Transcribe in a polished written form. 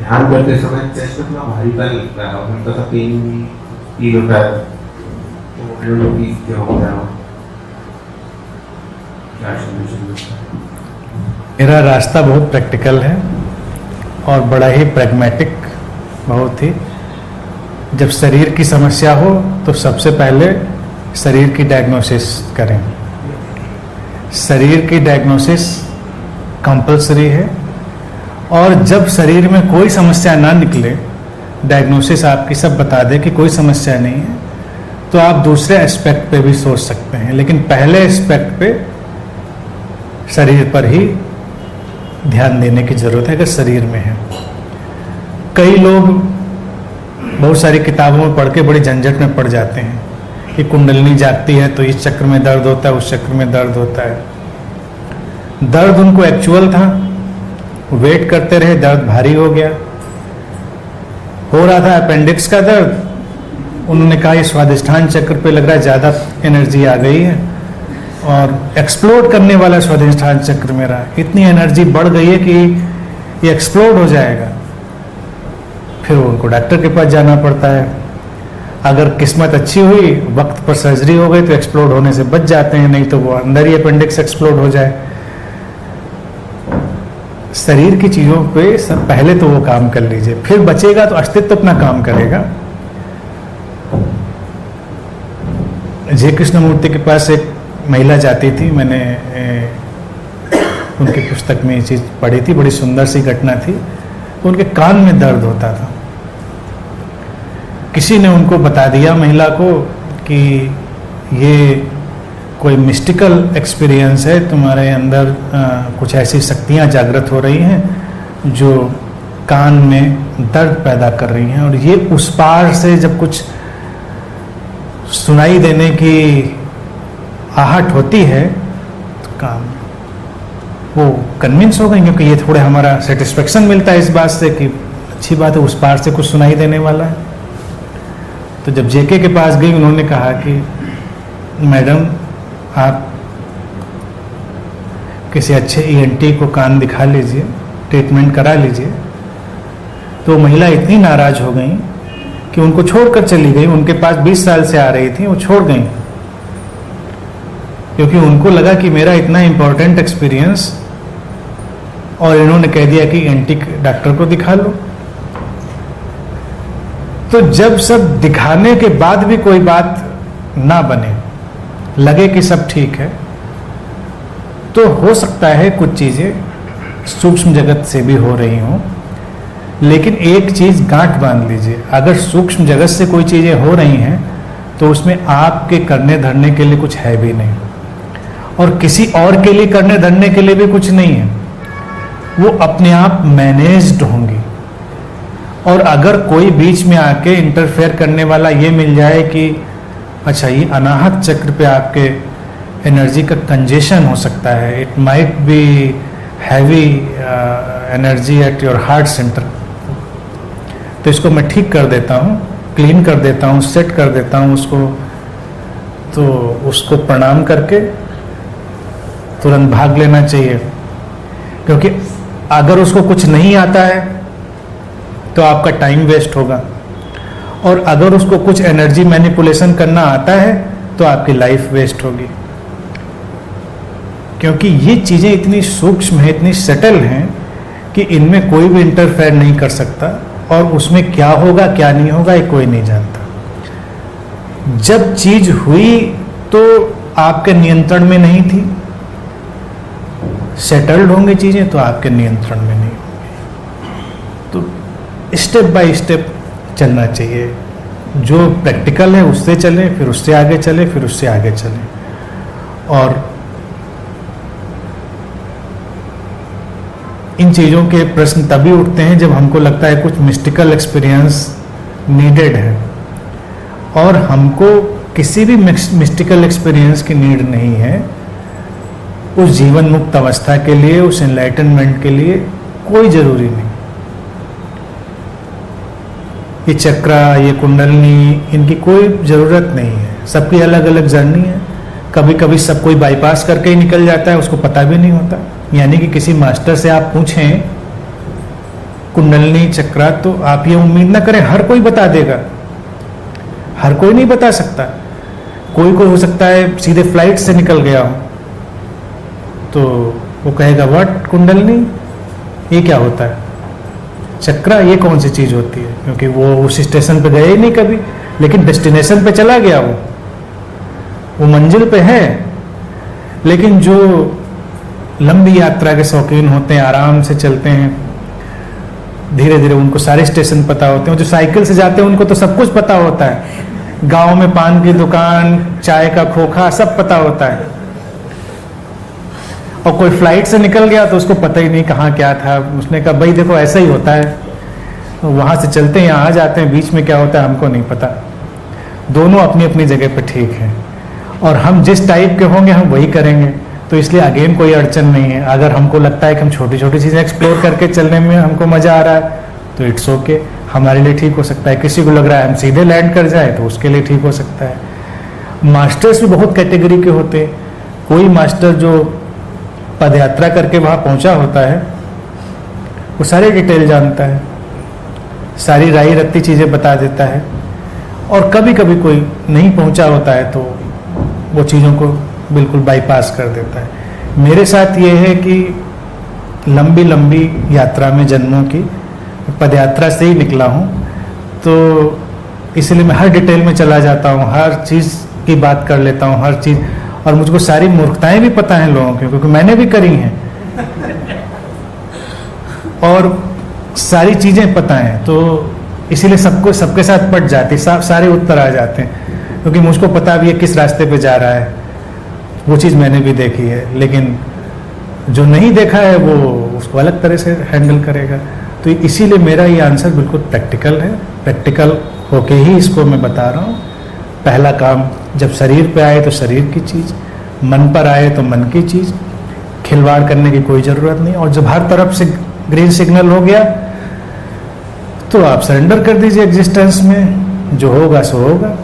ध्यान करते समय चेस्ट में थोड़ा भारी पन लगता है और हल्का सा पेन फील होता है, तो आई डोंट नो कि क्या हो रहा है, क्या सॉल्यूशन है? मेरा रास्ता बहुत प्रैक्टिकल है और बड़ा ही प्रैग्मेटिक, बहुत ही। जब शरीर की समस्या हो तो सबसे पहले शरीर की डायग्नोसिस करें। शरीर की डायग्नोसिस कंपलसरी है, और जब शरीर में कोई समस्या ना निकले, डायग्नोसिस आपकी सब बता दे कि कोई समस्या नहीं है, तो आप दूसरे एस्पेक्ट पे भी सोच सकते हैं, लेकिन पहले एस्पेक्ट पे शरीर पर ही ध्यान देने की जरूरत है अगर शरीर में है। कई लोग बहुत सारी किताबों में पढ़ के बड़ी झंझट में पड़ जाते हैं कि कुंडलिनी जागती है तो इस चक्र में दर्द होता है, उस चक्र में दर्द होता है। दर्द उनको एक्चुअल था, वेट करते रहे, दर्द भारी हो गया, हो रहा था अपेंडिक्स का दर्द, उन्होंने कहा ये स्वादिष्ठान चक्र पे लग रहा है ज़्यादा एनर्जी आ गई है, और एक्सप्लोड करने वाला स्वादिष्ठान चक्र मेरा, इतनी एनर्जी बढ़ गई है कि ये एक्सप्लोड हो जाएगा। फिर उनको डॉक्टर के पास जाना पड़ता है। अगर किस्मत अच्छी हुई, वक्त पर सर्जरी हो गई तो एक्सप्लोड होने से बच जाते हैं, नहीं तो वो अंदर ही अपेंडिक्स एक्सप्लोड हो जाए। शरीर की चीज़ों पे सब पहले तो वो काम कर लीजिए, फिर बचेगा तो अस्तित्व अपना काम करेगा। जय कृष्णमूर्ति के पास एक महिला जाती थी, मैंने उनकी पुस्तक में ये चीज़ पढ़ी थी, बड़ी सुंदर सी घटना थी। उनके कान में दर्द होता था। किसी ने उनको बता दिया महिला को कि ये कोई मिस्टिकल एक्सपीरियंस है, तुम्हारे अंदर कुछ ऐसी शक्तियाँ जागृत हो रही हैं जो कान में दर्द पैदा कर रही हैं, और ये उस पार से जब कुछ सुनाई देने की आहट होती है तो काम वो कन्विंस हो गई, क्योंकि ये थोड़े हमारा सेटिस्फेक्शन मिलता है इस बात से कि अच्छी बात है, उस पार से कुछ सुनाई देने वाला है। तो जब जेके के पास गई, उन्होंने कहा कि मैडम आप किसी अच्छे ईएनटी को कान दिखा लीजिए, ट्रीटमेंट करा लीजिए। तो महिला इतनी नाराज हो गई कि उनको छोड़कर चली गई। उनके पास 20 साल से आ रही थी, वो छोड़ गई, क्योंकि उनको लगा कि मेरा इतना इम्पोर्टेंट एक्सपीरियंस, और इन्होंने कह दिया कि ईएनटी डॉक्टर को दिखा लो। तो जब सब दिखाने के बाद भी कोई बात ना बने, लगे कि सब ठीक है, तो हो सकता है कुछ चीज़ें सूक्ष्म जगत से भी हो रही हों। लेकिन एक चीज़ गांठ बांध लीजिए, अगर सूक्ष्म जगत से कोई चीज़ें हो रही हैं तो उसमें आपके करने धरने के लिए कुछ है भी नहीं, और किसी और के लिए करने धरने के लिए भी कुछ नहीं है। वो अपने आप मैनेज्ड होंगी। और अगर कोई बीच में आके इंटरफेयर करने वाला ये मिल जाए कि अच्छा ये अनाहत चक्र पे आपके एनर्जी का कंजेशन हो सकता है, it might be heavy energy at your heart centre, तो इसको मैं ठीक कर देता हूँ, क्लीन कर देता हूँ, सेट कर देता हूँ उसको, तो उसको प्रणाम करके तुरंत भाग लेना चाहिए। क्योंकि अगर उसको कुछ नहीं आता है तो आपका टाइम वेस्ट होगा, और अगर उसको कुछ एनर्जी मैनिपुलेशन करना आता है तो आपकी लाइफ वेस्ट होगी। क्योंकि ये चीज़ें इतनी सूक्ष्म हैं, इतनी सटल हैं कि इनमें कोई भी इंटरफेयर नहीं कर सकता, और उसमें क्या होगा क्या नहीं होगा ये कोई नहीं जानता। जब चीज़ हुई तो आपके नियंत्रण में नहीं थी, सेटल्ड होंगी चीज़ें तो आपके नियंत्रण में नहीं होंगी। तो स्टेप बाय स्टेप चलना चाहिए, जो प्रैक्टिकल है उससे चलें, फिर उससे आगे चलें, फिर उससे आगे चलें। और इन चीज़ों के प्रश्न तभी उठते हैं जब हमको लगता है कुछ मिस्टिकल एक्सपीरियंस नीडेड है, और हमको किसी भी मिस्टिकल एक्सपीरियंस की नीड नहीं है। उस जीवन मुक्त अवस्था के लिए, उस एनलाइटनमेंट के लिए कोई ज़रूरी नहीं। ये चक्र, ये कुंडलनी, इनकी कोई ज़रूरत नहीं है। सबकी अलग अलग जर्नी है। कभी कभी सब कोई बाईपास करके ही निकल जाता है, उसको पता भी नहीं होता। यानी कि किसी मास्टर से आप पूछें कुंडलनी चक्रा, तो आप ये उम्मीद ना करें हर कोई बता देगा, हर कोई नहीं बता सकता। कोई कोई हो सकता है सीधे फ्लाइट से निकल गया हो, तो वो कहेगा व्हाट कुंडलनी, ये क्या होता है, चक्रा ये कौन सी चीज़ होती है, क्योंकि वो उस स्टेशन पे गए ही नहीं कभी, लेकिन डेस्टिनेशन पे चला गया, वो मंजिल पे है। लेकिन जो लंबी यात्रा के शौकीन होते हैं, आराम से चलते हैं, धीरे धीरे उनको सारे स्टेशन पता होते हैं। जो साइकिल से जाते हैं उनको तो सब कुछ पता होता है, गांव में पान की दुकान, चाय का खोखा, सब पता होता है। और कोई फ्लाइट से निकल गया तो उसको पता ही नहीं कहाँ क्या था। उसने कहा भाई देखो ऐसा ही होता है, वहाँ से चलते हैं यहाँ आ जाते हैं, बीच में क्या होता है हमको नहीं पता। दोनों अपनी अपनी जगह पे ठीक है, और हम जिस टाइप के होंगे हम वही करेंगे। तो इसलिए अगेन कोई अड़चन नहीं है। अगर हमको लगता है कि हम छोटी छोटी चीज़ें एक्सप्लोर करके चलने में हमको मज़ा आ रहा है तो इट्स ओके, हमारे लिए ठीक हो सकता है। किसी को लग रहा है हम सीधे लैंड कर जाए तो उसके लिए ठीक हो सकता है। मास्टर्स भी बहुत कैटेगरी के होते हैं। कोई मास्टर जो पदयात्रा करके वहाँ पहुँचा होता है वो सारे डिटेल जानता है, सारी राई रत्ती चीज़ें बता देता है। और कभी कभी कोई नहीं पहुँचा होता है तो वो चीज़ों को बिल्कुल बाईपास कर देता है। मेरे साथ ये है कि लंबी लंबी यात्रा में जन्मों की पदयात्रा से ही निकला हूँ, तो इसलिए मैं हर डिटेल में चला जाता हूँ, हर चीज़ की बात कर लेता हूँ, हर चीज़। और मुझको सारी मूर्खताएं भी पता हैं लोगों की, क्योंकि मैंने भी करी हैं, और सारी चीज़ें पता हैं, तो इसीलिए सबको सबके साथ पट जाती, सारे उत्तर आ जाते हैं। क्योंकि मुझको पता भी है किस रास्ते पे जा रहा है, वो चीज़ मैंने भी देखी है। लेकिन जो नहीं देखा है वो उसको अलग तरह से हैंडल करेगा। तो इसीलिए मेरा ये आंसर बिल्कुल प्रैक्टिकल है, प्रैक्टिकल होके ही इसको मैं बता रहा हूँ। पहला काम, जब शरीर पे आए तो शरीर की चीज़, मन पर आए तो मन की चीज़, खिलवाड़ करने की कोई ज़रूरत नहीं। और जब हर तरफ से ग्रीन सिग्नल हो गया तो आप सरेंडर कर दीजिए एग्जिस्टेंस में, जो होगा सो होगा।